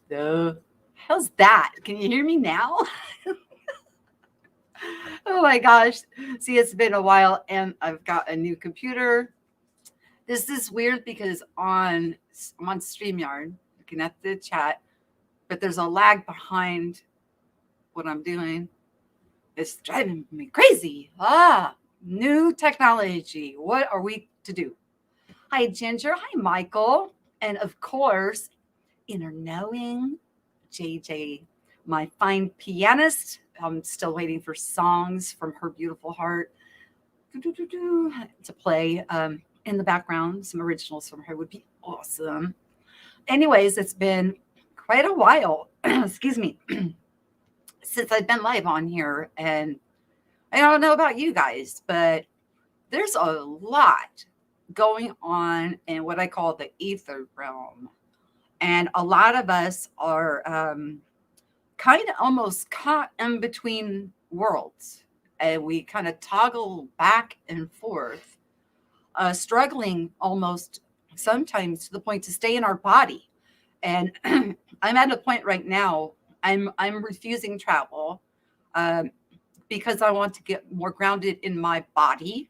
The how's that? Can you hear me now? Oh my gosh. See, it's been a while and I've got a new computer. This is weird because I'm on StreamYard looking at the chat, but there's a lag behind what I'm doing. It's driving me crazy. New technology. What are we to do? Hi, Ginger. Hi, Michael. And of course, inner knowing JJ, my fine pianist. I'm still waiting for songs from her beautiful heart to play in the background. Some originals from her would be awesome. Anyways, it's been quite a while, excuse me, since I've been live on here. And I don't know about you guys, but there's a lot going on in what I call the ether realm. And a lot of us are kind of almost caught in between worlds. And we kind of toggle back and forth, struggling almost sometimes to the point to stay in our body. And I'm at a point right now, I'm refusing travel um, because I want to get more grounded in my body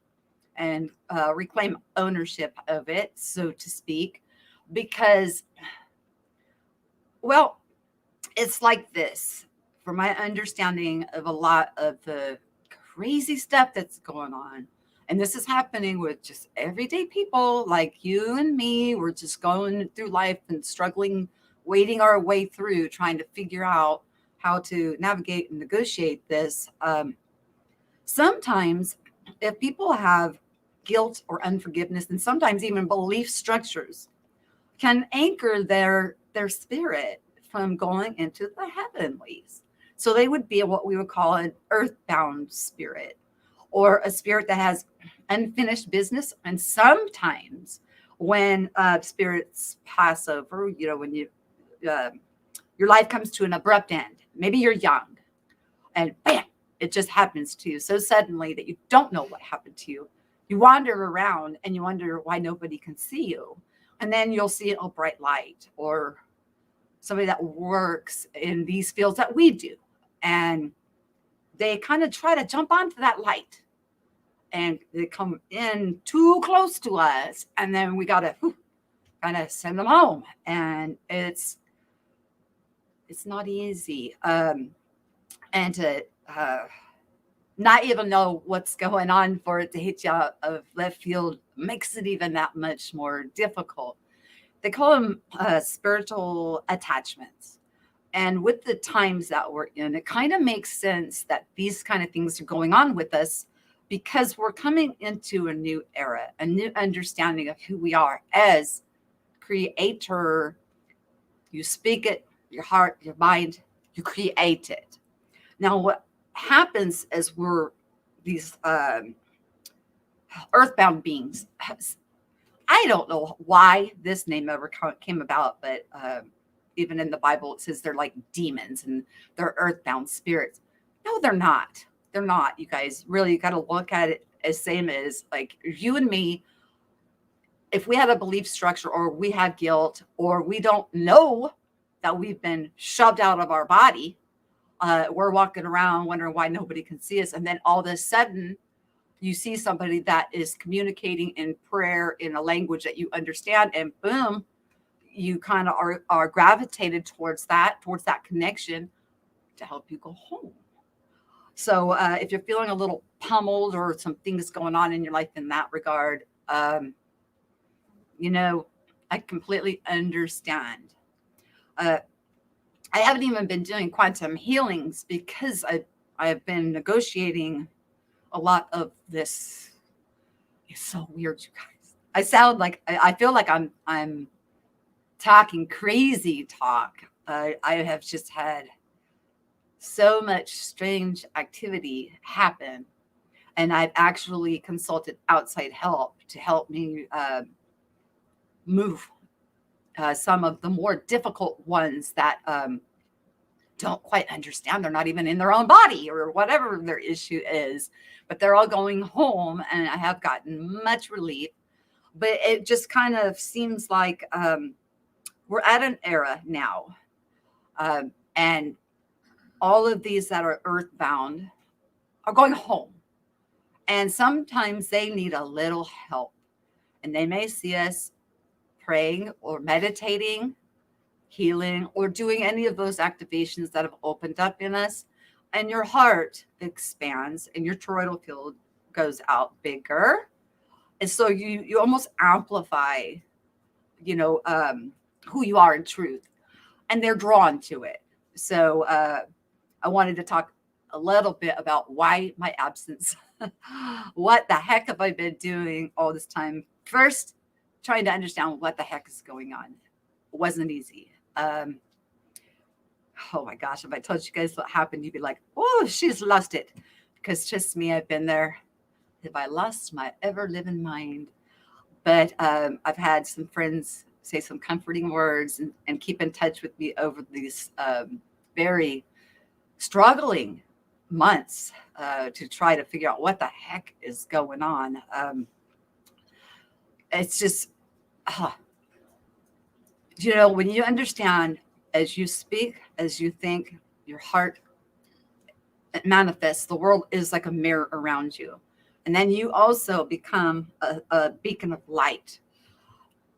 and reclaim ownership of it, so to speak. Because, well, it's like this from my understanding of a lot of the crazy stuff that's going on. And this is happening with just everyday people like you and me. We're just going through life and struggling, wading our way through, trying to figure out how to navigate and negotiate this. Sometimes, if people have guilt or unforgiveness, and sometimes even belief structures, can anchor their spirit from going into the heavenlies. So they would be what we would call an earthbound spirit or a spirit that has unfinished business. And sometimes when spirits pass over, when uh, your life comes to an abrupt end, maybe you're young and bam, it just happens to you so suddenly that you don't know what happened to you. You wander around and you wonder why nobody can see you. And then you'll see a bright light or somebody that works in these fields that we do. And they kind of try to jump onto that light and they come in too close to us. And then we got to kind of send them home. And it's not easy. And to not even know what's going on for it to hit you out of left field makes it even that much more difficult. They call them spiritual attachments. And with the times that we're in, it kind of makes sense that these kind of things are going on with us because we're coming into a new era, a new understanding of who we are as creator. You speak it, your heart, your mind, you create it. Now, what happens as we're these earthbound beings, I don't know why this name ever came about, but even in the Bible, it says they're like demons and they're earthbound spirits. No, they're not. They're not, you guys. Really, you got to look at it as same as like you and me. If we have a belief structure or we have guilt or we don't know that we've been shoved out of our body, we're walking around wondering why nobody can see us. And then all of a sudden, you see somebody that is communicating in prayer in a language that you understand, and boom, you kind of are gravitated towards that connection to help you go home. So if you're feeling a little pummeled or some things going on in your life in that regard, I completely understand. Uh, I haven't even been doing quantum healings because I've been negotiating a lot of this. It's so weird, you guys. I sound like I feel like I'm talking crazy talk. I have just had so much strange activity happen, and I've actually consulted outside help to help me move some of the more difficult ones that don't quite understand. They're not even in their own body or whatever their issue is, but they're all going home, and I have gotten much relief. But it just kind of seems like we're at an era now And all of these that are earthbound are going home. And sometimes they need a little help. And they may see us praying or meditating, healing, or doing any of those activations that have opened up in us. And your heart expands and your toroidal field goes out bigger. And so you almost amplify, who you are in truth. And they're drawn to it. So I wanted to talk a little bit about why my absence. What the heck have I been doing all this time? First, trying to understand what the heck is going on. It wasn't easy. Oh my gosh, if I told you guys what happened, you'd be like, oh, she's lost it. Because trust me, I've been there. Have I lost my ever living mind? But I've had some friends say some comforting words and keep in touch with me over these very struggling months to try to figure out what the heck is going on. It's just, when you understand, as you speak, as you think, your heart manifests, the world is like a mirror around you. And then you also become a beacon of light.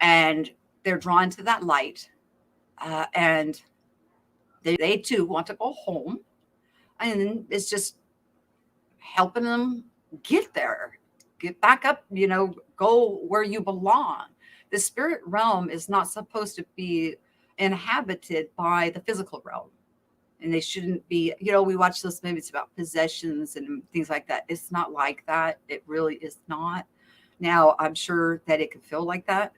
And they're drawn to that light. And they too want to go home. And it's just helping them get there, get back up, go where you belong. The spirit realm is not supposed to be inhabited by the physical realm. And they shouldn't be, we watch those movies about possessions and things like that. It's not like that. It really is not. Now, I'm sure that it can feel like that.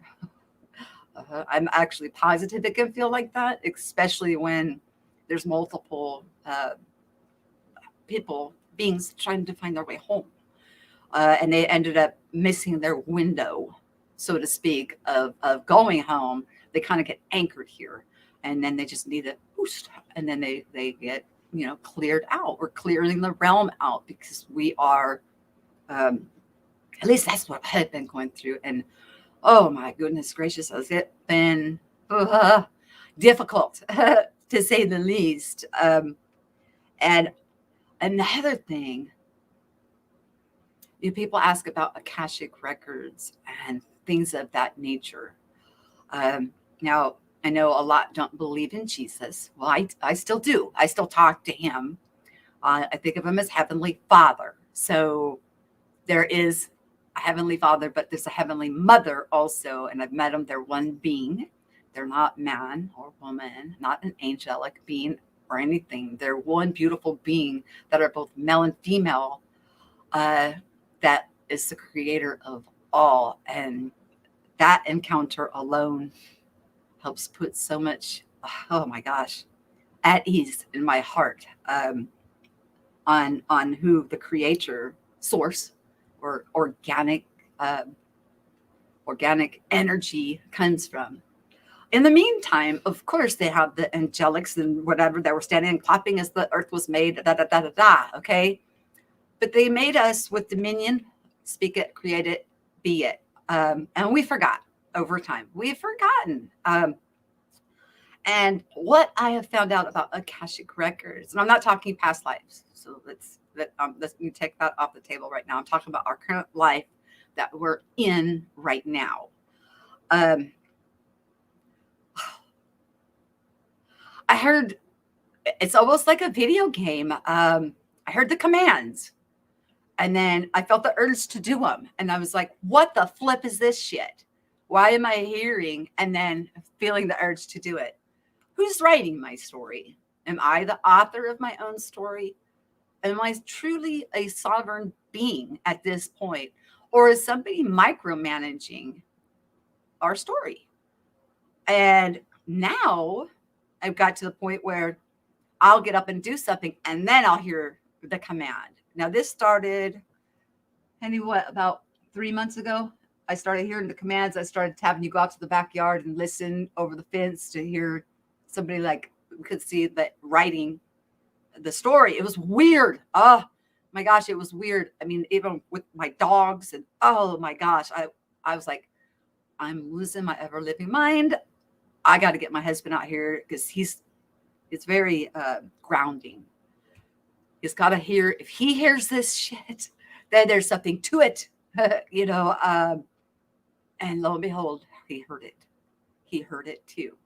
I'm actually positive it can feel like that, especially when there's multiple beings trying to find their way home. And they ended up missing their window, so to speak, of going home. They kind of get anchored here. And then they just need a boost. And then they get, cleared out. We're clearing the realm out because we are, at least that's what I've been going through. And oh my goodness gracious, has it been difficult to say the least. And another thing, people ask about Akashic records and things of that nature. Now, I know a lot don't believe in Jesus. Well, I still do. I still talk to him. I think of him as Heavenly Father. So there is a Heavenly Father, but there's a Heavenly Mother also. And I've met them. They're one being. They're not man or woman, not an angelic being or anything. They're one beautiful being that are both male and female. That is the creator of all. And that encounter alone helps put so much, oh my gosh, at ease in my heart on who the creator source or organic energy comes from. In the meantime, of course, they have the angelics and whatever that were standing and clapping as the earth was made, okay? But they made us with dominion, speak it, create it, be it. And we forgot over time. We've forgotten. And what I have found out about Akashic records, and I'm not talking past lives, so let's take that off the table right now. I'm talking about our current life that we're in right now. I heard, it's almost like a video game. I heard the commands, and then I felt the urge to do them. And I was like, what the flip is this shit? Why am I hearing and then feeling the urge to do it? Who's writing my story? Am I the author of my own story? Am I truly a sovereign being at this point? Or is somebody micromanaging our story? And now I've got to the point where I'll get up and do something and then I'll hear the command. Now this started, about 3 months ago. I started hearing the commands. I started having you go out to the backyard and listen over the fence to hear somebody, like, we could see that writing the story. It was weird. Oh my gosh, it was weird. I mean, even with my dogs, and oh my gosh, I was like, I'm losing my ever living mind. I got to get my husband out here because he's It's very grounding. He's got to hear, if he hears this shit, then there's something to it, you know. And lo and behold, he heard it. He heard it too.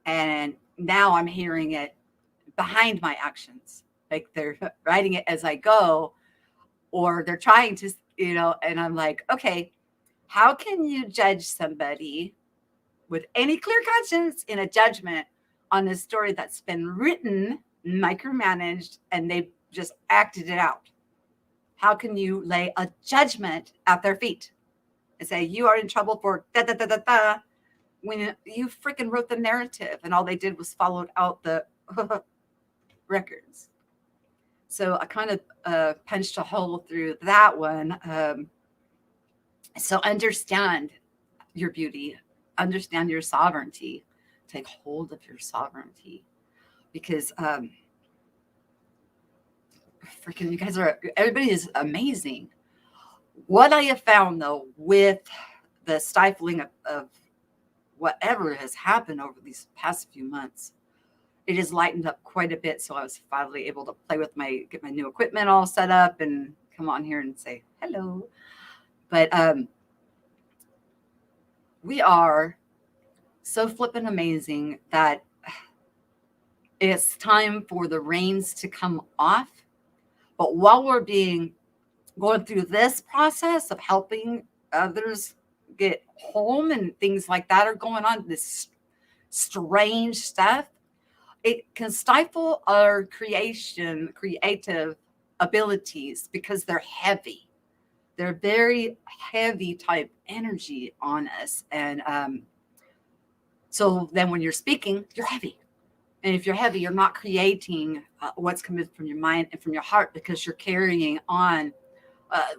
And now I'm hearing it behind my actions. Like they're writing it as I go, or they're trying to, you know, and I'm like, okay, how can you judge somebody with any clear conscience in a judgment on a story that's been written, micromanaged, and they just acted it out? How can you lay a judgment at their feet and say, you are in trouble for da da da da da, when you freaking wrote the narrative and all they did was followed out the records? So I kind of punched a hole through that one. So understand your beauty, understand your sovereignty, take hold of your sovereignty, because freaking you guys are, everybody is amazing. What I have found though, with the stifling of whatever has happened over these past few months, it has lightened up quite a bit. So I was finally able to play with get my new equipment all set up and come on here and say hello. But we are so flippin' amazing that it's time for the reins to come off. But while we're going through this process of helping others get home and things like that are going on, this strange stuff, it can stifle our creative abilities, because they're heavy. They're very heavy type energy on us. And so then when you're speaking, you're heavy. And if you're heavy, you're not creating what's coming from your mind and from your heart, because you're carrying on.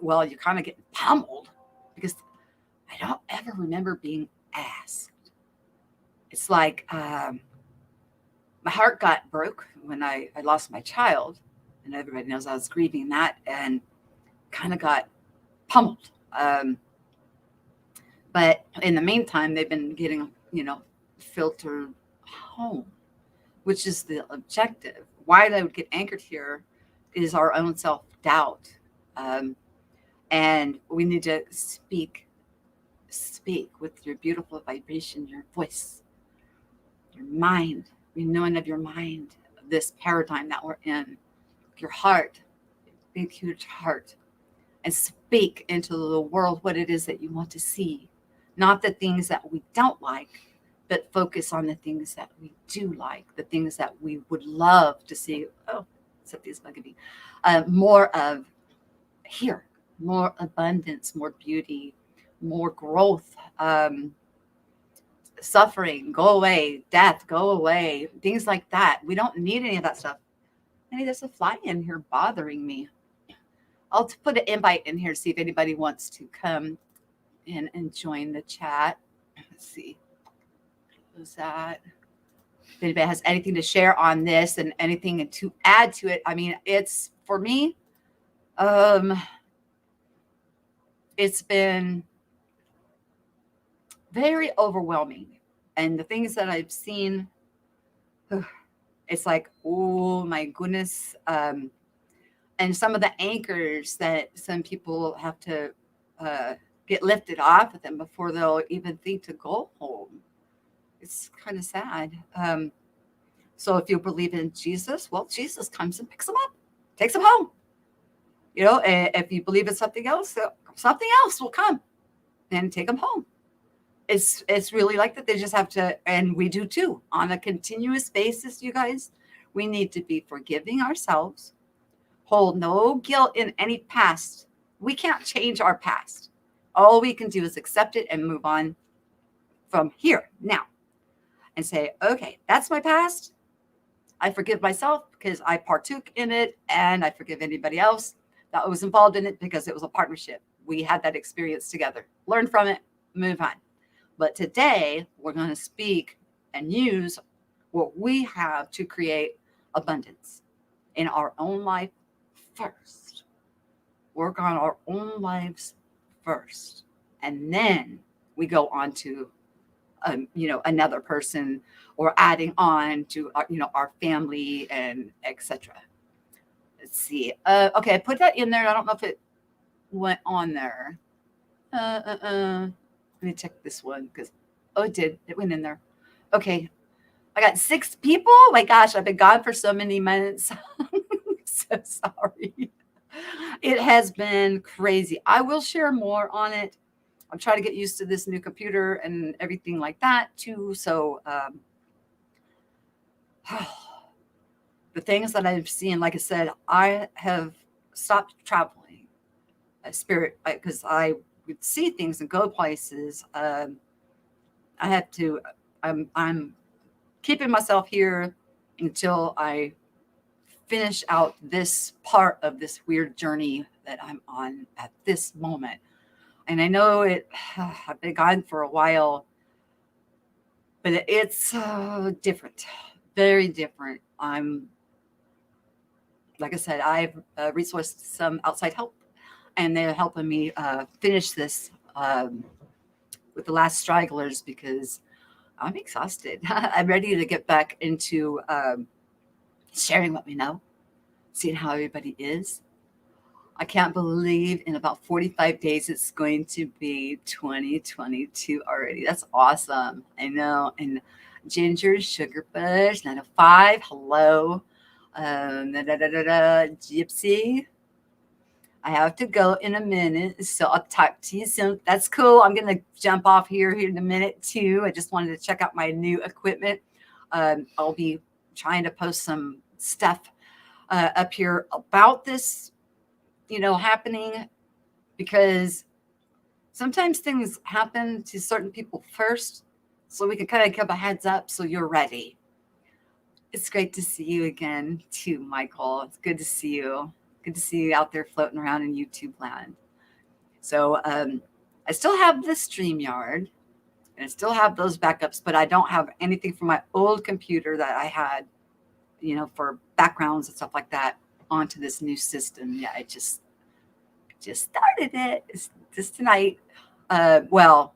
Well, you're kind of getting pummeled, because I don't ever remember being asked. It's like my heart got broke when I lost my child, and everybody knows I was grieving that, and kind of got pummeled. But in the meantime, they've been getting, filtered home, which is the objective. Why I would get anchored here is our own self-doubt. And we need to speak with your beautiful vibration, your voice, your mind, renewing of your mind, this paradigm that we're in, your heart, big, huge heart, and speak into the world what it is that you want to see. Not the things that we don't like, but focus on the things that we do like, the things that we would love to see. Oh, except these bugging me. More of here, more abundance, more beauty, more growth, suffering, go away, death, go away, things like that. We don't need any of that stuff. Hey, there's a fly in here bothering me. I'll put an invite in here to see if anybody wants to come in and join the chat. Let's see. Who's that? If anybody has anything to share on this and anything to add to it. I mean, it's, for me, it's been very overwhelming. And the things that I've seen, it's like, oh my goodness. And some of the anchors that some people have to get lifted off of them before they'll even think to go home. It's kind of sad. So if you believe in Jesus, well, Jesus comes and picks them up, takes them home. If you believe in something else will come and take them home. It's really like that. They just have to, and we do too, on a continuous basis, you guys. We need to be forgiving ourselves, hold no guilt in any past. We can't change our past. All we can do is accept it and move on from here now and say, okay, that's my past. I forgive myself because I partook in it, and I forgive anybody else that was involved in it because it was a partnership. We had that experience together. Learn from it, move on. But today we're going to speak and use what we have to create abundance in our own life first. Work on our own lives first. And then we go on to another person or adding on to our family and etc. Let's see. Okay, I put that in there. I don't know if it went on there. Let me check this one because it did. It went in there. Okay, I got 6 people. Oh my gosh, I've been gone for so many months. So sorry. It has been crazy. I will share more on it. I'm trying to get used to this new computer and everything like that too. So the things that I've seen, like I said, I have stopped traveling, spirit, because I would see things and go places. I have to. I'm keeping myself here until I finish out this part of this weird journey that I'm on at this moment. And I know I've been gone for a while, but it's different, very different. Like I said, I've resourced some outside help, and they're helping me finish this with the last stragglers because I'm exhausted. I'm ready to get back into sharing what we know, seeing how everybody is. I can't believe in about 45 days it's going to be 2022 already. That's awesome. I know. And Ginger, Sugar Bush, 905, hello. Gypsy. I have to go in a minute, so I'll talk to you soon. That's cool. I'm going to jump off here in a minute too. I just wanted to check out my new equipment. I'll be trying to post some stuff up here about this, happening, because sometimes things happen to certain people first, so we can kind of give a heads up so you're ready. It's great to see you again too, Michael. It's good to see you. Good to see you out there floating around in YouTube land. So I still have the StreamYard and I still have those backups, but I don't have anything from my old computer that I had, for backgrounds and stuff like that onto this new system. Yeah, I just started it. It's just tonight. Well,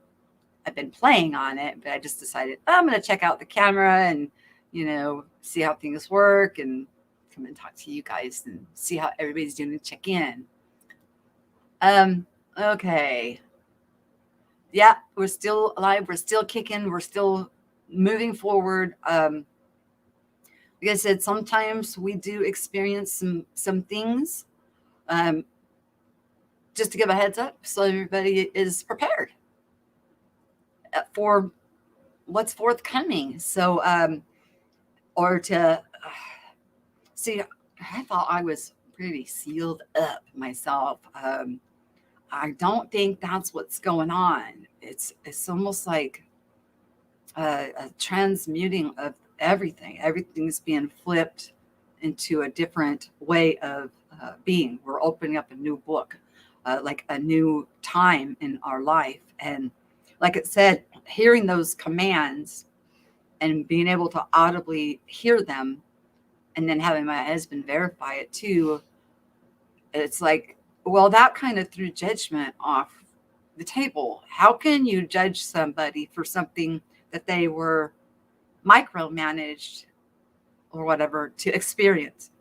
I've been playing on it, but I just decided I'm going to check out the camera and, see how things work and come and talk to you guys and see how everybody's doing and check in. Okay. Yeah, we're still alive. We're still kicking. We're still moving forward. Like I said, sometimes we do experience some things. Just to give a heads up so everybody is prepared for what's forthcoming. So, or to see, I thought I was pretty sealed up myself. I don't think that's what's going on. It's almost like a transmuting of everything. Everything's being flipped into a different way of being. We're opening up a new book, like a new time in our life. And like it said, hearing those commands and being able to audibly hear them, and then having my husband verify it too, it's like, well, that kind of threw judgment off the table. How can you judge somebody for something that they were micromanaged or whatever to experience?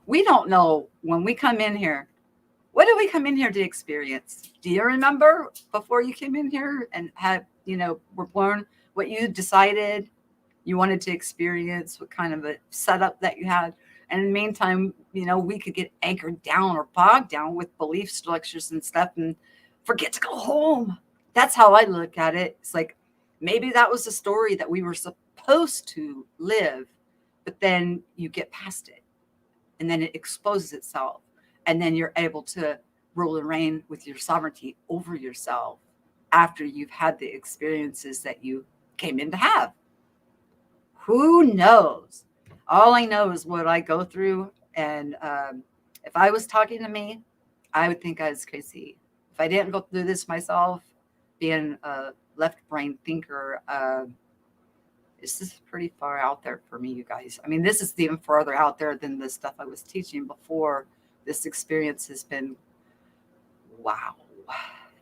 We don't know when we come in here. What did we come in here to experience? Do you remember before you came in here and had, were born, what you decided you wanted to experience, what kind of a setup that you had? And in the meantime, we could get anchored down or bogged down with belief structures and stuff and forget to go home. That's how I look at it. It's like, maybe that was the story that we were supposed to live, but then you get past it and then it exposes itself. And then you're able to rule and reign with your sovereignty over yourself after you've had the experiences that you came in to have. Who knows? All I know is what I go through. And if I was talking to me, I would think I was crazy. If I didn't go through this myself, being a left brain thinker, this is pretty far out there for me, you guys. I mean, this is even further out there than the stuff I was teaching before. This experience has been, wow.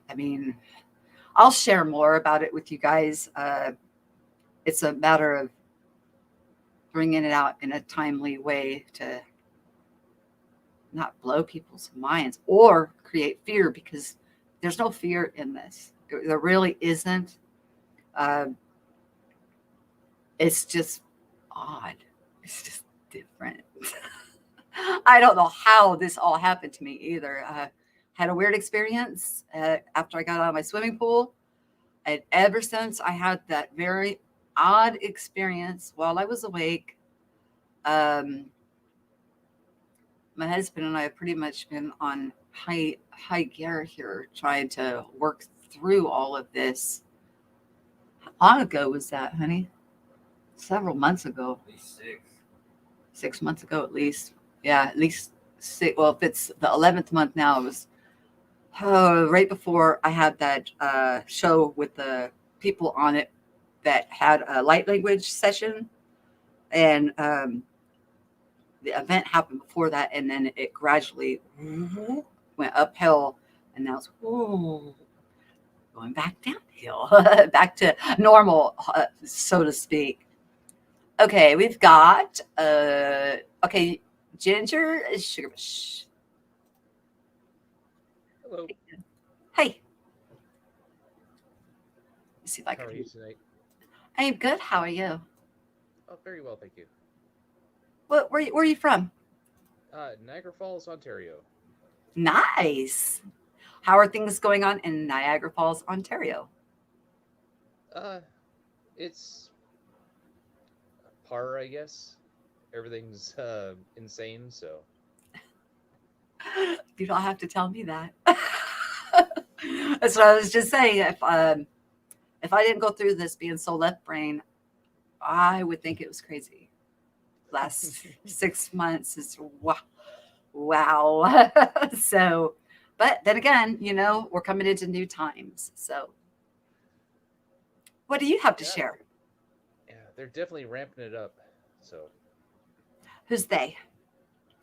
I mean, I'll share more about it with you guys. It's a matter of bringing it out in a timely way to not blow people's minds or create fear, because there's no fear in this. There really isn't. Uh, it's just odd. It's just different. I don't know how this all happened to me either. Had a weird experience after I got out of my swimming pool. And ever since I had that very odd experience while I was awake, um, my husband and I have pretty much been on high gear here, trying to work through all of this. How long ago was that, honey? Several months ago. At least 6. 6 months ago, at least. Yeah, at least six. Well, if it's the 11th month now, it was right before I had that show with the people on it that had a light language session, and the event happened before that, and then it gradually went uphill, and now it's going back downhill, back to normal, so to speak. Okay, we've got okay, Ginger is Sugarbush. Hello. Hey, let's see if I How are can. you tonight? I'm good. How are you? Oh, very well, thank you. Where are you from? Niagara Falls, Ontario. Nice. How are things going on in Niagara Falls, Ontario? Uh, it's par, I guess. Everything's insane, so You don't have to tell me that. That's what I was just saying. If I didn't go through this being so left brain, I would think it was crazy. Last 6 months is wow, wow. So, but then again, we're coming into new times. So, what do you have to yeah, share? yeah, they're definitely ramping it up. So, Who's they?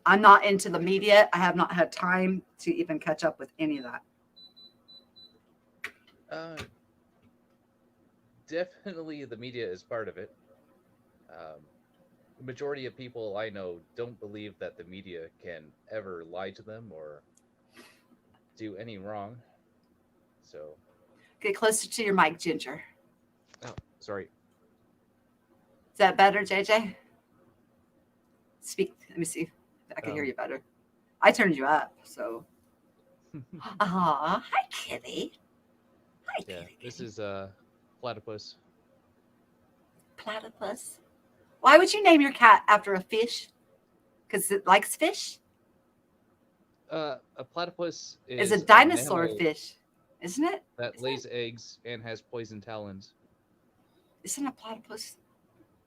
I'm not into the media. I have not had time to even catch up with any of that. uh, definitely the media is part of it. Um, the majority of people I know don't believe that the media can ever lie to them or do any wrong. So, Get closer to your mic, Ginger. oh, sorry. Is that better, JJ? Speak. Let me see if I can hear Um, you better. I turned you up, so. Hi, kitty. Hi, yeah, kitty, this kitty. is platypus. Platypus. Why would you name your cat after a fish? Because it likes fish? A platypus It's a is a dinosaur mammal fish, isn't it? that Isn't lays it? eggs and has poison talons. Isn't a platypus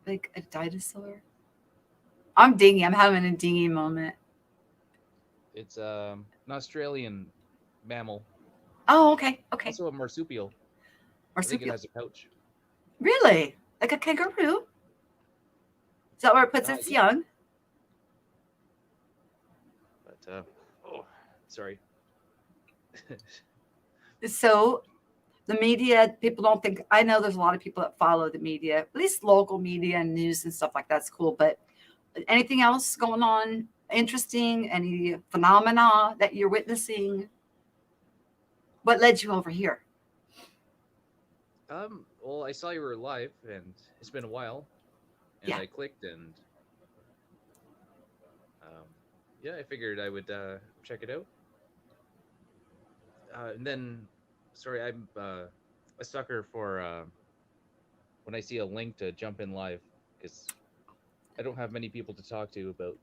like a dinosaur? I'm dingy. I'm having a dingy moment. It's an Australian mammal, Oh, okay. Okay. also a marsupial. I think it Marsupial. has a pouch. Really? Like a kangaroo? Is that where it puts its Yeah, young? but oh, sorry. So the media, people don't think, I know there's a lot of people that follow the media, at least local media and news and stuff like that's cool. But anything else going on interesting? Any phenomena that you're witnessing? What led you over here? Well, I saw you were live, and it's been a while, and Yeah. I clicked, and um, yeah, I figured I would check it out. And then, sorry, I'm a sucker for when I see a link to jump in live because I don't have many people to talk to about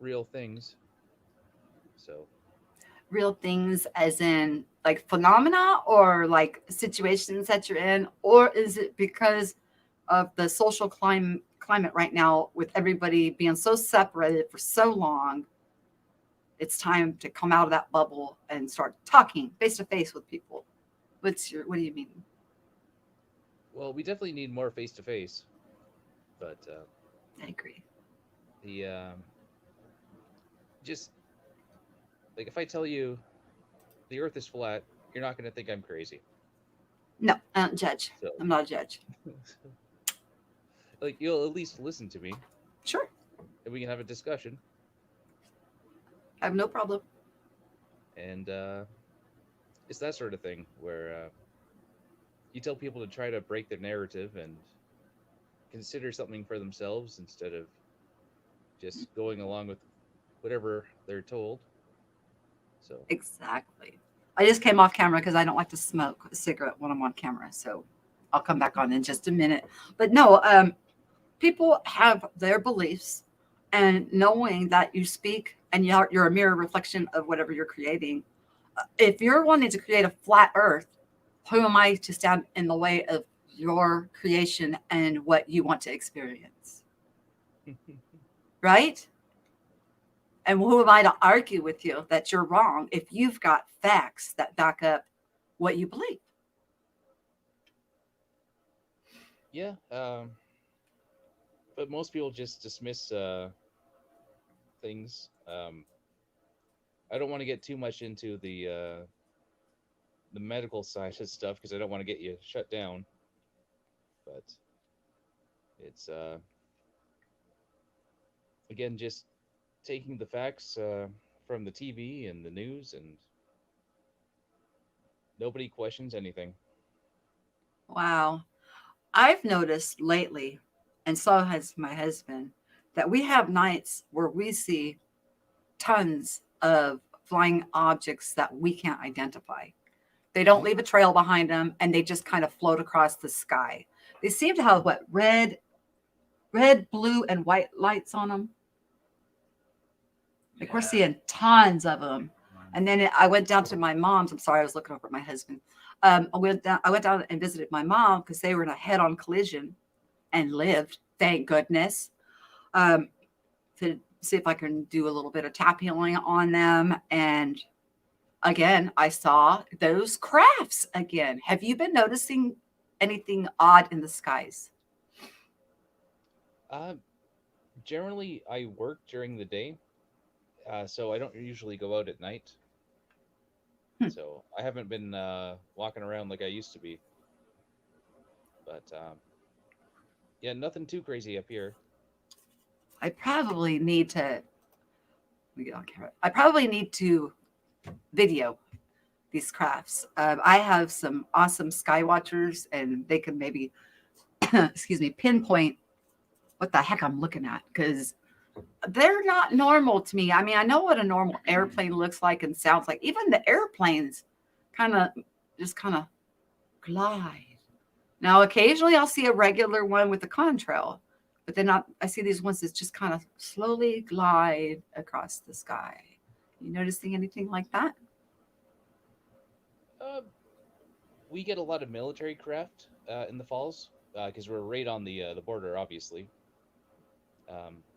real things. So, Real things as in like phenomena or like situations that you're in? Or is it because of the social climate right now with everybody being so separated for so long? It's time to come out of that bubble and start talking face to face with people. What do you mean? well, we definitely need more face to face, but I agree. the just like if I tell you the Earth is flat, you're not going to think I'm crazy. No, I don't judge. So, I'm not a judge. like you'll at least listen to me Sure, and we can have a discussion. I have no problem. And it's that sort of thing where you tell people to try to break their narrative and consider something for themselves instead of just going along with whatever they're told. So, Exactly. I just came off camera because I don't like to smoke a cigarette when I'm on camera. So I'll come back on in just a minute. But no, people have their beliefs, and knowing that you speak and you're a mirror reflection of whatever you're creating. If you're wanting to create a flat earth, who am I to stand in the way of your creation and what you want to experience? Right? And who am I to argue with you that you're wrong if you've got facts that back up what you believe? yeah, but most people just dismiss things. I don't want to get too much into the medical side of stuff because I don't want to get you shut down. But it's again just taking the facts from the TV and the news, and nobody questions anything. Wow. I've noticed lately, and so has my husband, that we have nights where we see tons of flying objects that we can't identify. They don't leave a trail behind them and they just kind of float across the sky. They seem to have what, red, blue, and white lights on them. Like we're Yeah. seeing tons of them. And then I went down to my mom's. I'm sorry, I was looking over at my husband. I went down and visited my mom because they were in a head-on collision and lived, thank goodness. Um, to see if I can do a little bit of tap healing on them. And again, I saw those crafts again. Have you been noticing anything odd in the skies? Uh, Generally, I work during the day, so I don't usually go out at night. Hmm. So I haven't been walking around like I used to be. But yeah, nothing too crazy up here. I probably need to. Let me get on camera. I probably need to video these crafts. I have some awesome sky watchers, and they can maybe, excuse me, pinpoint what the heck I'm looking at because they're not normal to me. I mean, I know what a normal airplane looks like and sounds like. Even the airplanes kind of just kind of glide. Now, occasionally I'll see a regular one with a contrail, but then I see these ones that just kind of slowly glide across the sky. You noticing anything like that? Uh, we get a lot of military craft in the falls because we're right on the border, obviously.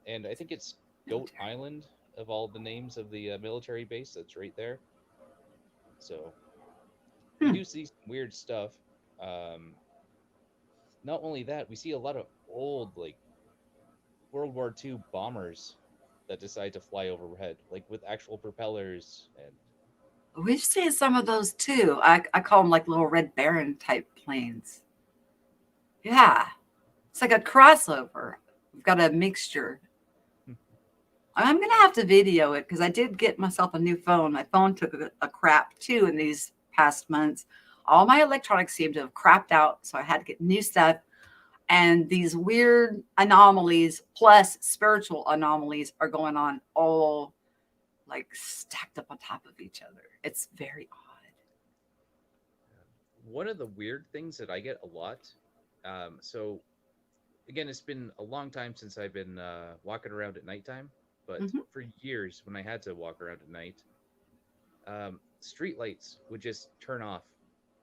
And I think it's Goat Military. Island of all the names of the military base that's right there. So we Hmm. do see some weird stuff. Um, Not only that, we see a lot of old like World War II bombers that decide to fly overhead, like with actual propellers and We've seen some of those too. I call them like little Red Baron type planes. Yeah, it's like a crossover. We've got a mixture. I'm gonna have to video it because I did get myself a new phone. My phone took a crap too in these past months. All my electronics seemed to have crapped out, so I had to get new stuff. And these weird anomalies plus spiritual anomalies are going on all like stacked up on top of each other. It's very odd. one of the weird things that I get a lot. So again, it's been a long time since I've been walking around at nighttime, but Mhm. for years when I had to walk around at night, street lights would just turn off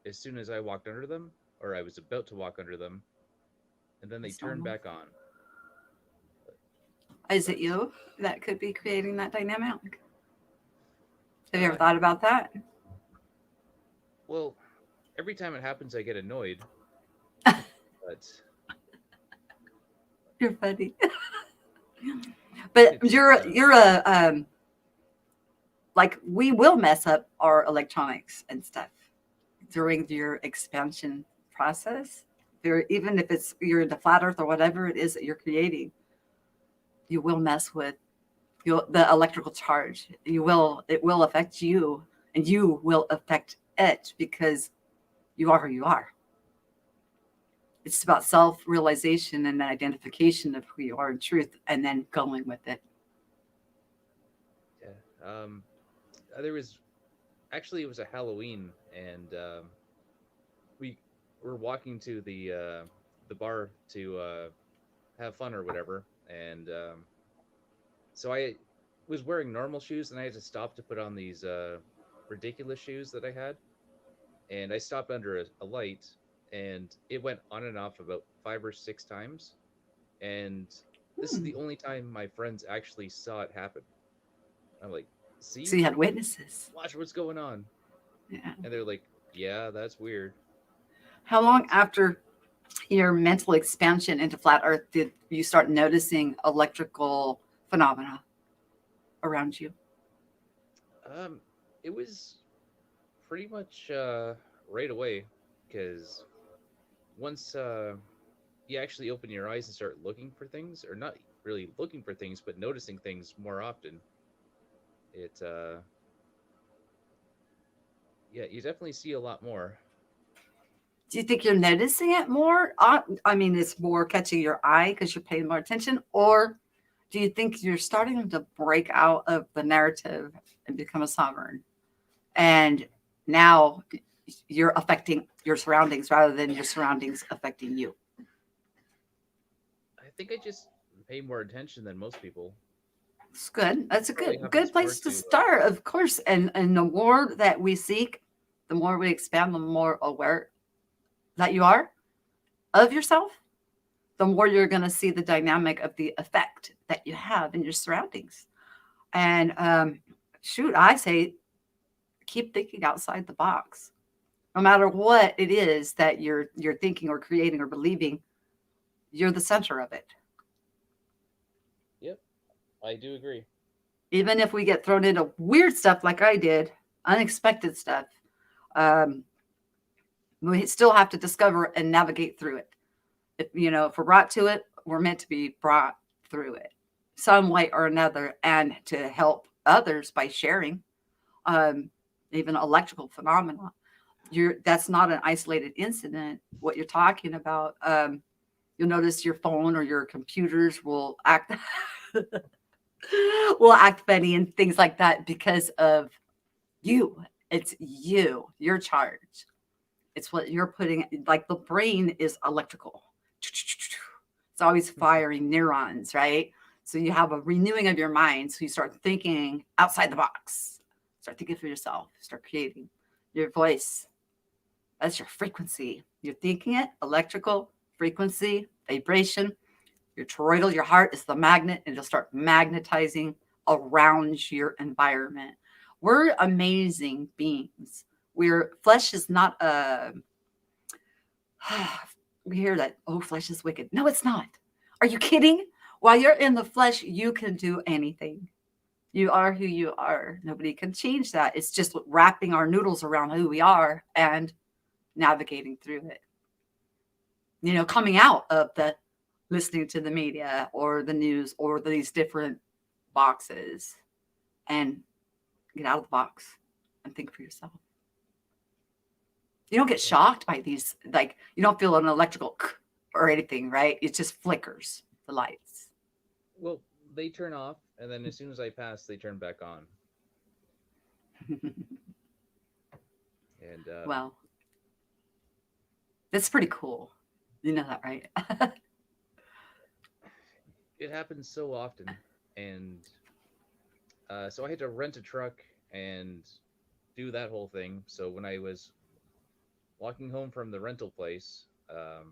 as soon as I walked under them or I was about to walk under them, and then they That's turn normal. back on. Is it But you that could be creating that dynamic? Have you ever uh, thought about that? well, every time it happens, I get annoyed. But You're funny. But it's you're a like we will mess up our electronics and stuff during your expansion process. Even if it's you're into flat earth or whatever it is that you're creating, you will mess with the electrical charge. It will affect you, and you will affect it because you are who you are. It's about self realization and identification of who you are in truth, and then going with it. Yeah. There was actually, it was a Halloween, and we were walking to the bar to have fun or whatever, and so I was wearing normal shoes, and I had to stop to put on these ridiculous shoes that I had, and I stopped under a light, and it went on and off about 5 or 6 times, and this is Hmm. the only time my friends actually saw it happen. I'm like, So see, you had witnesses. watch what's going on, Yeah. and they're like, yeah, that's weird, How long but after your mental expansion into flat Earth did you start noticing electrical phenomena around you? um, it was pretty much right away, because once you actually open your eyes and start looking for things, or not really looking for things, but noticing things more often, it yeah, you definitely see a lot more. Do you think you're noticing it more? I mean, it's more catching your eye because you're paying more attention, or do you think you're starting to break out of the narrative and become a sovereign? And now you're affecting your surroundings rather than your surroundings affecting you. I think I just pay more attention than most people. It's good. That's a Probably good happens more place to to start, of course. And the more that we seek, the more we expand, the more aware that you are of yourself, the more you're going to see the dynamic of the effect that you have in your surroundings. And shoot, I say keep thinking outside the box. No matter what it is that you're thinking or creating or believing, you're the center of it. Yep, I do agree. Even if we get thrown into weird stuff like I did, unexpected stuff, um, we still have to discover and navigate through it. If we're brought to it, we're meant to be brought through it some way or another, and to help others by sharing. Um, Even electrical phenomena. That's not an isolated incident. What you're talking about, you'll notice your phone or your computers will act will act funny and things like that because of you. It's you, your charge. It's what you're putting, like the brain is electrical. It's always firing neurons, right? So you have a renewing of your mind. So you start thinking outside the box. Start thinking for yourself. Start creating your voice. That's your frequency. You're thinking it, electrical frequency, vibration. Your toroidal, your heart is the magnet, and it'll start magnetizing around your environment. We're amazing beings. We're flesh is not a we hear that, oh, flesh is wicked. No, it's not. Are you kidding? While you're in the flesh, you can do anything. You are who you are. Nobody can change that. It's just wrapping our noodles around who we are and navigating through it. Coming out of the listening to the media or the news or these different boxes, and get out of the box and think for yourself. You don't get Yeah. shocked by these, like, you don't feel an electrical or anything, right? It just flickers the lights. Well, they turn off, and then as soon as I pass, they turn back on. And Well, that's pretty cool. You know that, right? it happens so often, and so I had to rent a truck and do that whole thing. So when I was walking home from the rental place, of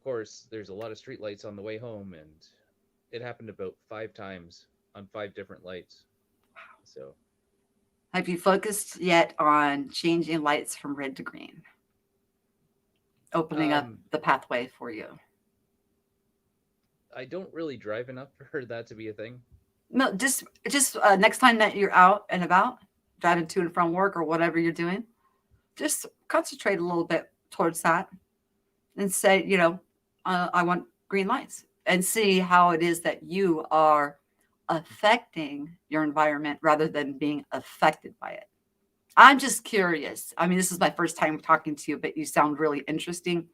course, there's a lot of street lights on the way home, and it happened about 5 times on 5 different lights. So, Have you focused yet on changing lights from red to green, opening up um, the pathway for you? I don't really drive enough for that to be a thing. No, just next time that you're out and about, driving to and from work or whatever you're doing, just concentrate a little bit. towards that and say, I want green lights, and see how it is that you are affecting your environment rather than being affected by it. I'm just curious. I mean, this is my first time talking to you, but you sound really interesting.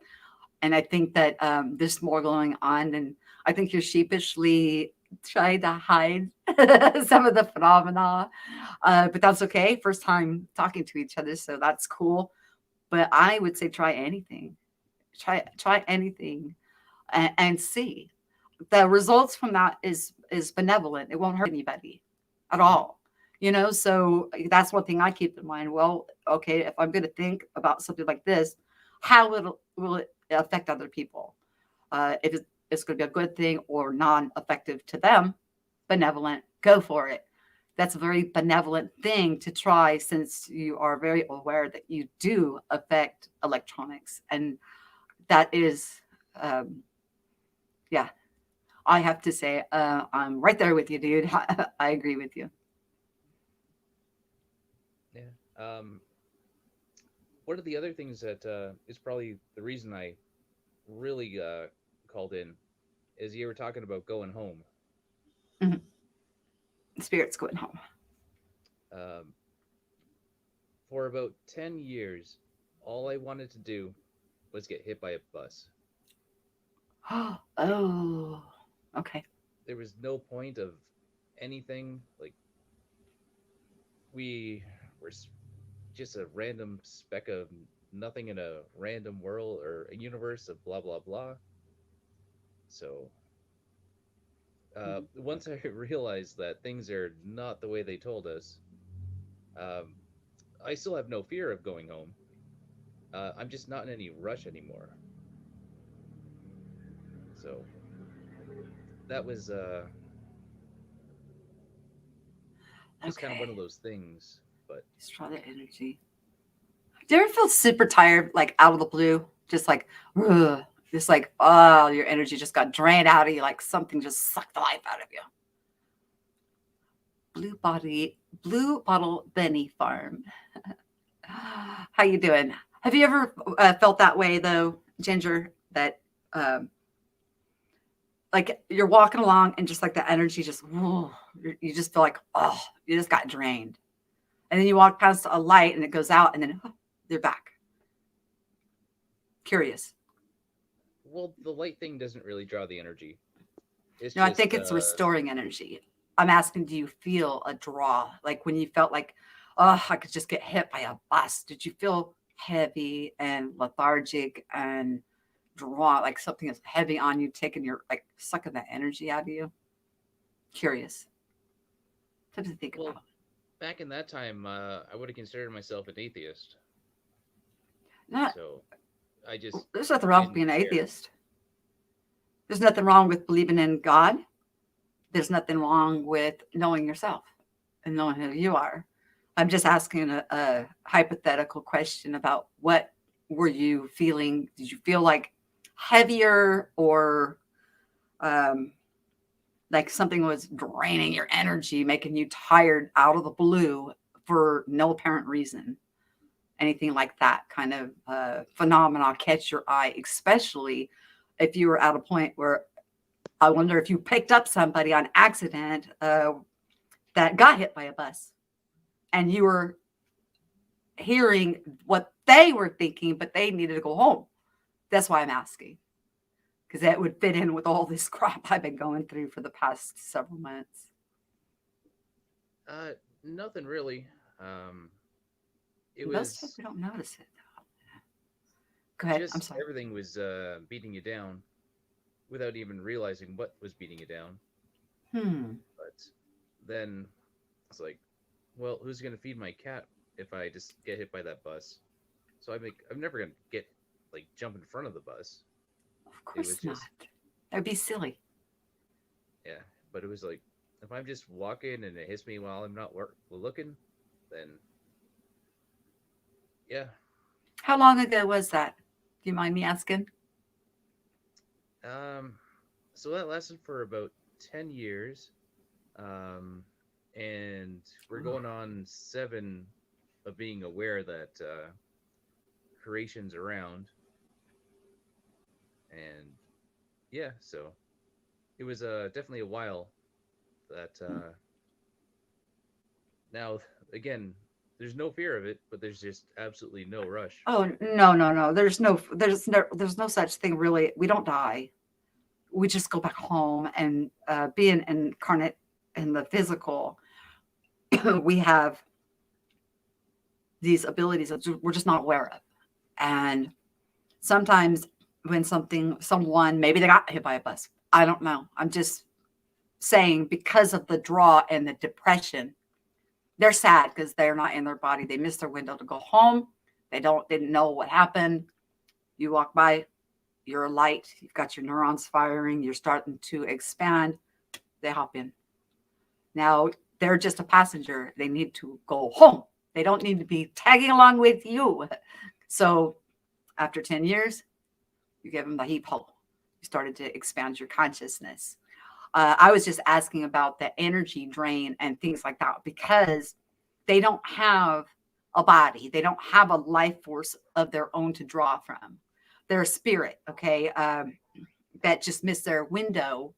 And I think that there's more going on. And I think you're sheepishly trying to hide some of the phenomena. But that's okay. First time talking to each other. So that's cool. But I would say try anything. Try anything and see. The results from that is benevolent. It won't hurt anybody at all. So that's one thing I keep in mind. Well, okay, if I'm going to think about something like this, how will it affect other people? If it's going to be a good thing or non-effective to them, benevolent, go for it. That's a very benevolent thing to try, since you are very aware that you do affect electronics, and that is, um, yeah, I have to say, I'm right there with you, dude. I agree with you. Yeah. One of the other things that is probably the reason I really called in is you were talking about going home. Mhm. Spirits going home. Um, for about 10 years, all I wanted to do was get hit by a bus. Oh, okay. There was no point of anything. Like, we were just a random speck of nothing in a random world or a universe of blah, blah, blah. So, Mhm. once I realized that things are not the way they told us, um, I still have no fear of going home. I'm just not in any rush anymore. So that was just kind of one of Okay. those things. But Just try the energy. Do you ever feel super tired, like out of the blue? Just like, ugh, just like, oh, your energy just got drained out of you, like something just sucked the life out of you. Blue Bottle Benny Farm. How you doing? Have you ever felt that way though, Ginger? That um, like you're walking along and just like the energy just, you just feel like, oh, you just got drained, and then you walk past a light and it goes out, and then they're back. Curious. well, the light thing doesn't really draw the energy. It's No, I just think it's restoring energy. I'm asking, do you feel a draw? Like when you felt like, oh, I could just get hit by a bus. Did you feel heavy and lethargic and draw, like something is heavy on you, taking your, like sucking the energy out of you? Curious. Something to think well, about. back in that time, I would have considered myself an atheist. Not, So I just there's nothing wrong with didn't being an care. atheist. There's nothing wrong with believing in God. There's nothing wrong with knowing yourself and knowing who you are. I'm just asking a hypothetical question about what were you feeling? Did you feel like heavier, or um, like something was draining your energy, making you tired out of the blue for no apparent reason? Anything like that kind of phenomena catch your eye, especially if you were at a point where I wonder if you picked up somebody on accident that got hit by a bus, and you were hearing what they were thinking, but they needed to go home. That's why I'm asking, because that would fit in with all this crap I've been going through for the past several months. Nothing really. Um, it Most was people don't notice it. Go ahead. I'm just sorry. everything was beating you down without even realizing what was beating you down. Hmm. But then it's like, well, who's gonna feed my cat if I just get hit by that bus? So I'm never gonna get like jump in front of the bus. Of It was course not. just That'd be silly. yeah, but it was like if I'm just walking and it hits me while I'm not looking, then yeah. How long ago was that? Do you mind me asking? Um, so that lasted for about 10 years, um, and we're Ooh. going on 7 of being aware that creations around, and yeah, so it was definitely a while that now again there's no fear of it, but there's just absolutely no rush. Oh, no, no, no. There's no such thing really. We don't die. We just go back home and being incarnate in the physical, we have these abilities that we're just not aware of. And sometimes when someone, maybe they got hit by a bus. I don't know. I'm just saying because of the draw and the depression, they're sad because they're not in their body. They missed their window to go home. Didn't know what happened. You walk by, you're a light, you've got your neurons firing, you're starting to expand. They hop in. Now they're just a passenger. They need to go home. They don't need to be tagging along with you. So after 10 years, you give them the heap ho. You started to expand your consciousness. I was just asking about the energy drain and things like that because they don't have a body. They don't have a life force of their own to draw from. They're a spirit, okay, that just missed their window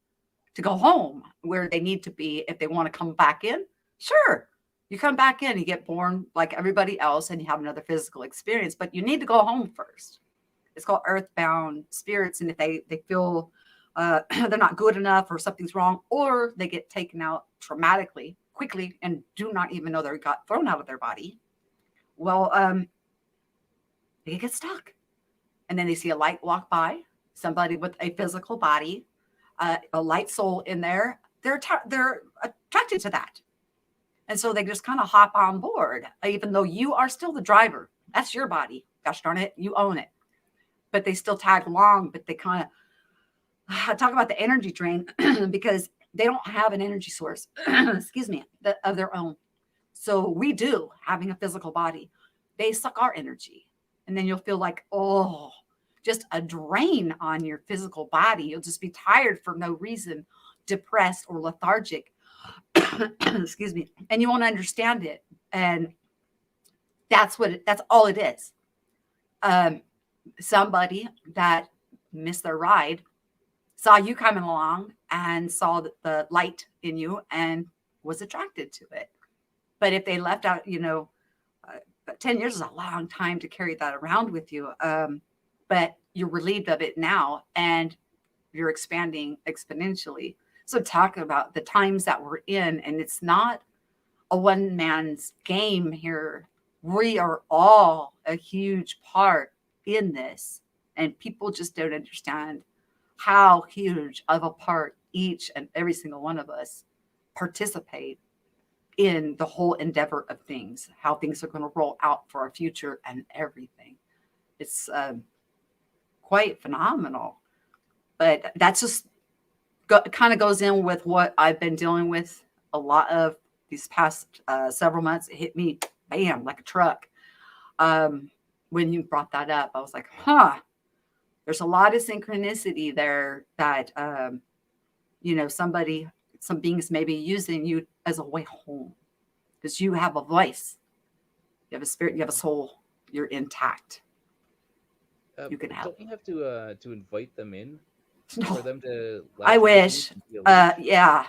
to go home where they need to be if they want to come back in. Sure, you come back in, you get born like everybody else, and you have another physical experience, but you need to go home first. It's called earthbound spirits, and if they feel they're not good enough or something's wrong, or they get taken out traumatically quickly and do not even know they got thrown out of their body, well, they get stuck. And then they see a light walk by, somebody with a physical body, a light soul in there. They're attracted to that. And so they just kind of hop on board, even though you are still the driver. That's your body. Gosh darn it, you own it. But they still tag along, but they kind of talk about the energy drain because they don't have an energy source, excuse me, of their own. So we do, having a physical body. They suck our energy. And then you'll feel like, oh, just a drain on your physical body. You'll just be tired for no reason, depressed or lethargic. Excuse me. And you won't understand it. And that's all it is. Somebody that missed their ride saw you coming along and saw the light in you and was attracted to it. But if they left out, 10 years is a long time to carry that around with you. But you're relieved of it now and you're expanding exponentially. So talk about the times that we're in, and it's not a one man's game here. We are all a huge part in this, and people just don't understand how huge of a part each and every single one of us participate in the whole endeavor of things, how things are going to roll out for our future and everything. It's quite phenomenal. But that's just kind of goes in with what I've been dealing with a lot of these past several months. It hit me, bam, like a truck. When you brought that up, I was like, there's a lot of synchronicity there that, some beings may be using you as a way home because you have a voice, you have a spirit, you have a soul, you're intact. You can help. Don't you have to invite them in for No, them to I latch onto you wish. and feel in? Yeah.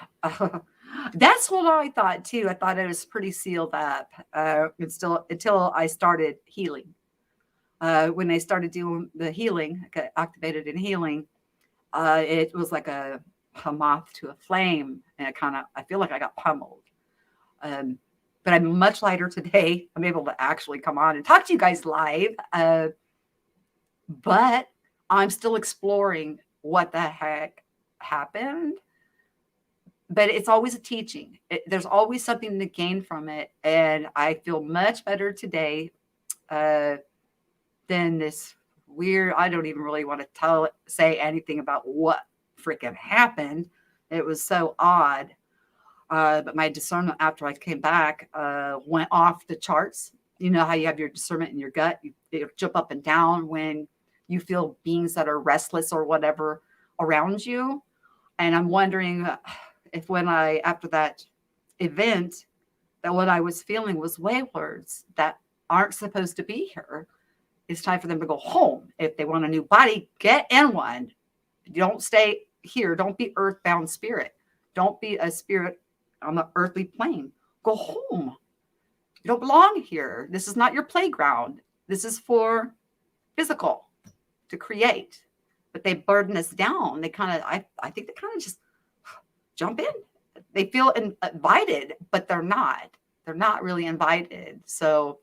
That's what I thought too. I thought it was pretty sealed up until I started healing. When I started doing the healing, I got activated in healing, it was like a moth to a flame, and I feel like I got pummeled. But I'm much lighter today. I'm able to actually come on and talk to you guys live. But I'm still exploring what the heck happened. But it's always a teaching. There's always something to gain from it. And I feel much better today than this weird. I don't even really want to say anything about what freaking happened. It was so odd. But my discernment after I came back went off the charts. You know how you have your discernment in your gut? You jump up and down when you feel beings that are restless or whatever around you. And I'm wondering if after that event, that what I was feeling was wailers that aren't supposed to be here. it's time for them to go home. If they want a new body, get in one. Don't stay here. Don't be earthbound spirit. Don't be a spirit on the earthly plane. Go home. You don't belong here. This is not your playground. This is for physical to create. But they burden us down. They kind of, I think they kind of just jump in. They feel invited, but they're not. They're not really invited. So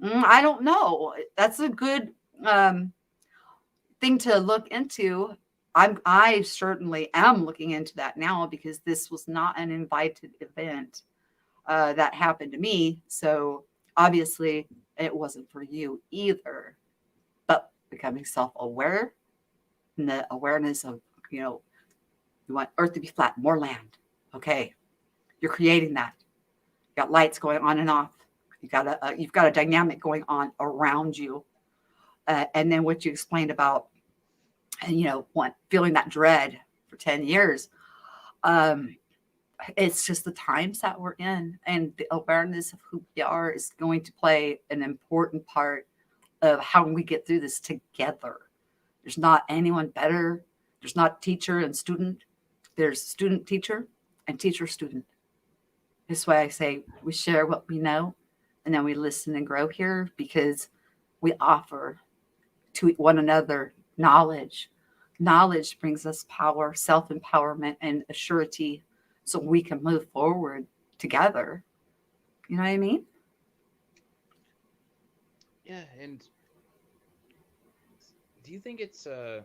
I don't know. That's a good thing to look into. I certainly am looking into that now because this was not an invited event that happened to me. So obviously it wasn't for you either. But becoming self-aware and the awareness of, you want Earth to be flat, more land. Okay, you're creating that. You got lights going on and off. You've got a dynamic going on around you, and then what you explained about, and feeling that dread for 10 years. It's just the times that we're in, and the awareness of who we are is going to play an important part of how we get through this together. There's not anyone better. There's not teacher and student. There's student teacher and teacher student. This way I say we share what we know, and then we listen and grow here because we offer to one another knowledge. Knowledge brings us power, self-empowerment, and a surety so we can move forward together. You know what I mean? Yeah, and do you think it's because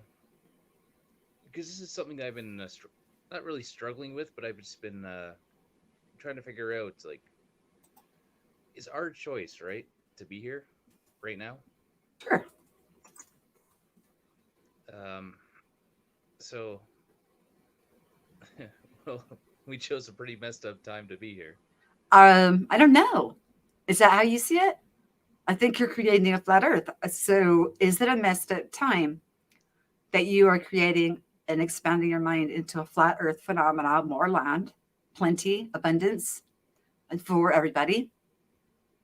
this is something that I've been not really struggling with, but I've just been trying to figure out, like, is our choice, right, to be here right now? Sure. So well, we chose a pretty messed up time to be here. I don't know. Is that how you see it? I think you're creating a flat earth. So is it a messed up time that you are creating and expanding your mind into a flat earth phenomena, more land, plenty, abundance, and for everybody?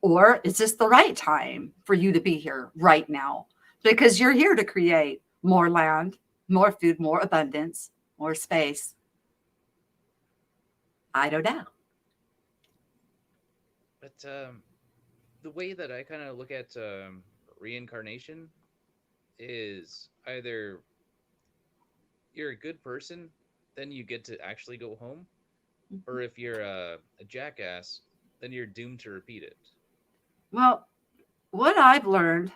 Or is this the right time for you to be here right now? Because you're here to create more land, more food, more abundance, more space. I don't know. But the way that I kind of look at reincarnation is either you're a good person, then you get to actually go home, or if you're a jackass, then you're doomed to repeat it. Well, what I've learned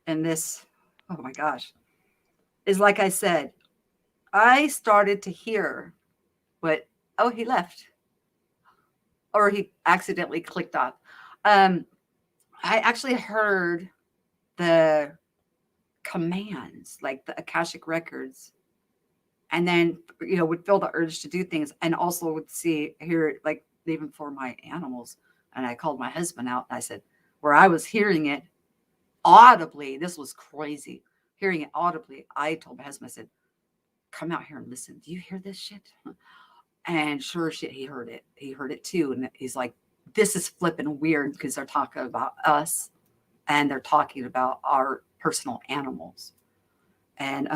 in this, oh my gosh, is like I said, I started to hear what, oh, he left, or he accidentally clicked off. I actually heard the commands, like the Akashic records, and then would feel the urge to do things, and also would hear like even for my animals. And I called my husband out, and I said, where I was hearing it audibly, this was crazy. Hearing it audibly, I told my husband, I said, come out here and listen. Do you hear this shit? And sure shit, he heard it. He heard it too. And he's like, this is flipping weird because they're talking about us and they're talking about our personal animals. And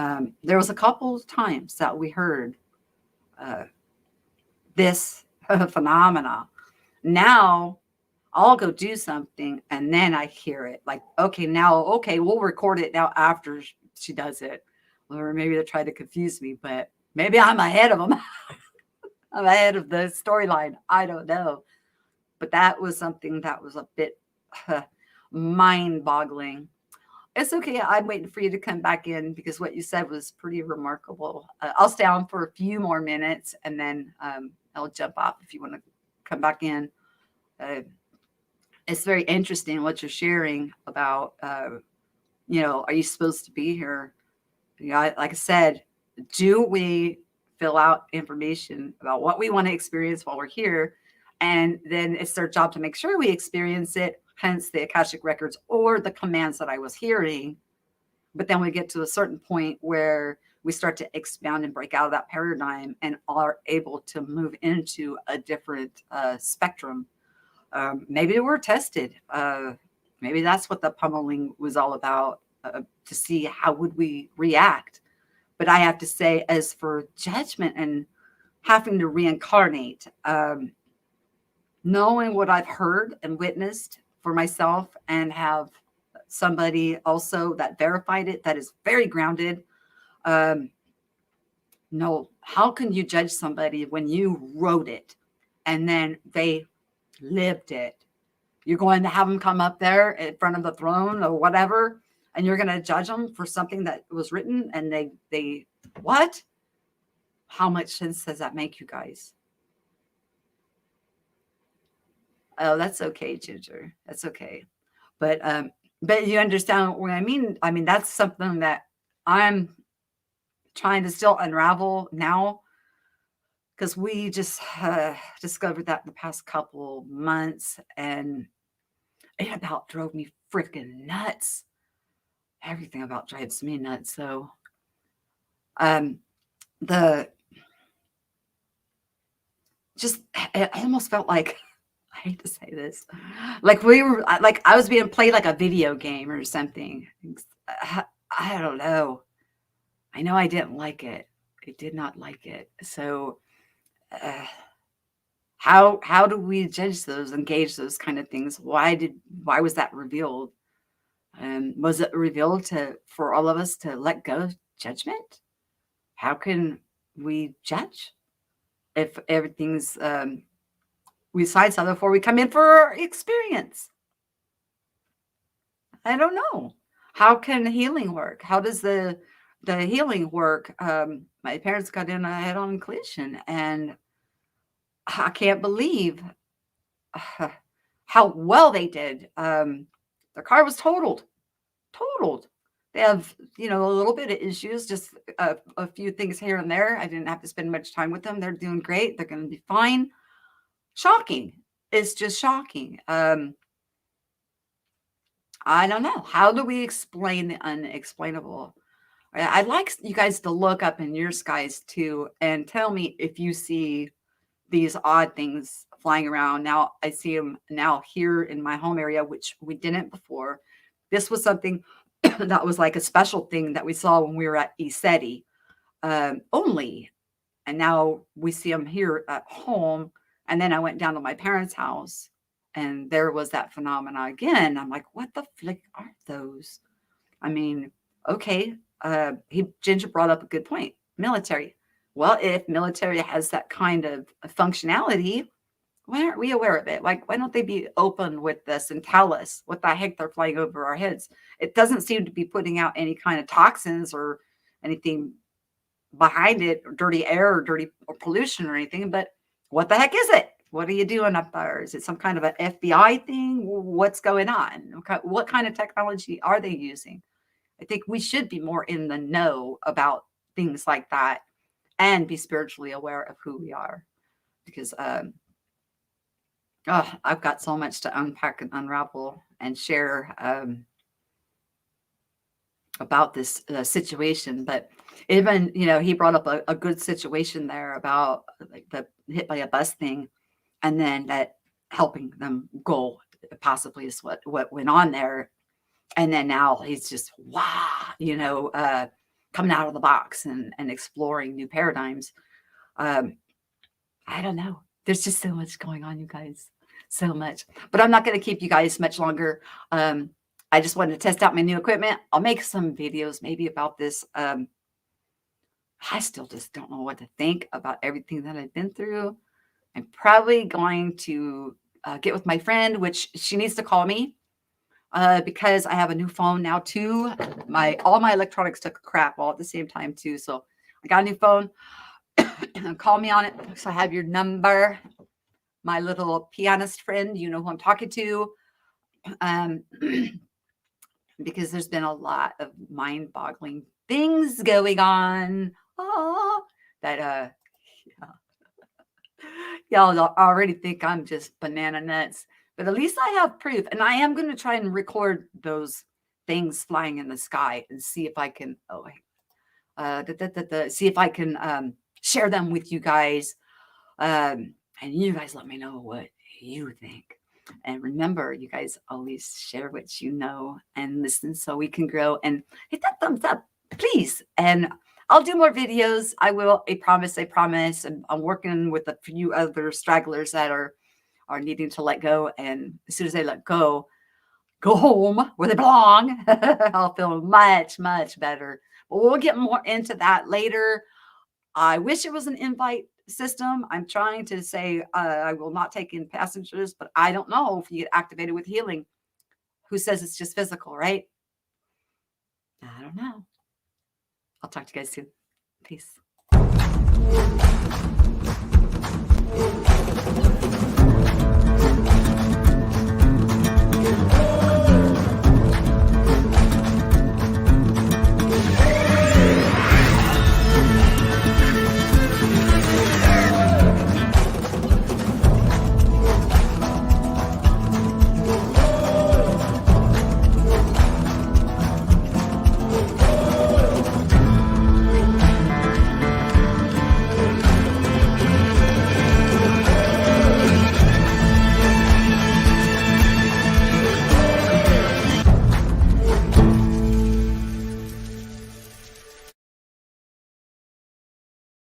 there was a couple of times that we heard this phenomena. Now I'll go do something and then I hear it like, okay, we'll record it now after she does it. Or maybe they're trying to confuse me, but maybe I'm ahead of them. I'm ahead of the storyline. I don't know. But that was something that was a bit mind boggling. It's okay. I'm waiting for you to come back in because what you said was pretty remarkable. I'll stay on for a few more minutes and then I'll jump off if you want to come back in. It's very interesting what you're sharing about, are you supposed to be here? Like I said, do we fill out information about what we want to experience while we're here? And then it's their job to make sure we experience it, hence the Akashic records or the commands that I was hearing. But then we get to a certain point where we start to expand and break out of that paradigm and are able to move into a different spectrum. Maybe we're tested. Maybe that's what the pummeling was all about, to see how would we react. But I have to say, as for judgment and having to reincarnate, knowing what I've heard and witnessed for myself, and have somebody also that verified it, that is very grounded. Um, no, how can you judge somebody when you wrote it and then they lived it? You're going to have them come up there in front of the throne or whatever, and you're going to judge them for something that was written and they what? How much sense does that make, you guys? Oh, that's okay, Ginger. That's okay. But you understand what I mean? I mean, that's something that I'm trying to still unravel now, because we just discovered that in the past couple months, and it about drove me freaking nuts. Everything about drives me nuts. So, um, the just it almost felt like, I hate to say this, like we were like I was being played like a video game or something. I don't know. I know I didn't like it. I did not like it. So, uh, how do we judge those, engage those kind of things? Why was that revealed? Was it revealed to for all of us to let go of judgment? How can we judge if everything's we decide so before we come in for our experience? I don't know. How can healing work? How does the healing work? My parents got in a head-on collision, and I can't believe how well they did. Their car was totaled. They have, a little bit of issues, just a few things here and there. I didn't have to spend much time with them. They're doing great. They're going to be fine. Shocking. It's just shocking. I don't know. How do we explain the unexplainable? I'd like you guys to look up in your skies too and tell me if you see these odd things flying around. Now I see them now here in my home area, which we didn't before. This was something that was like a special thing that we saw when we were at ESETI only. And now we see them here at home. And then I went down to my parents' house, and there was that phenomena again. I'm like, what the flick are those? I mean, okay. Ginger brought up a good point. Military. Well, if military has that kind of functionality, why aren't we aware of it? Like, why don't they be open with this and tell us what the heck they're flying over our heads? It doesn't seem to be putting out any kind of toxins or anything behind it, or dirty air or dirty or pollution or anything. But what the heck is it? What are you doing up there? Is it some kind of an FBI thing? What's going on? What kind of technology are they using? I think we should be more in the know about things like that and be spiritually aware of who we are, because I've got so much to unpack and unravel and share about this situation. But even, he brought up a good situation there about like the hit by a bus thing, and then that helping them go possibly is what went on there. And then now he's just coming out of the box and exploring new paradigms. um I don't know. There's just so much going on, you guys. So much. But I'm not going to keep you guys much longer. Um, I just wanted to test out my new equipment. I'll make some videos maybe about this. I still just don't know what to think about everything that I've been through. I'm probably going to get with my friend, which she needs to call me because I have a new phone now too. All my electronics took a crap all at the same time too. So I got a new phone. Call me on it. So I have your number. My little pianist friend, you know who I'm talking to. Um, because there's been a lot of mind-boggling things going on. That y'all already think I'm just banana nuts, but at least I have proof, and I am going to try and record those things flying in the sky and see if I can. See if I can share them with you guys, and you guys let me know what you think. And remember, you guys always share what you know and listen so we can grow, and hit that thumbs up, please. And I'll do more videos. I will. I promise. I promise. And I'm working with a few other stragglers that are needing to let go. And as soon as they let go home where they belong, I'll feel much, much better. But we'll get more into that later. I wish it was an invite system. I'm trying to say I will not take in passengers, but I don't know if you get activated with healing. Who says it's just physical, right? I don't know. I'll talk to you guys soon. Peace.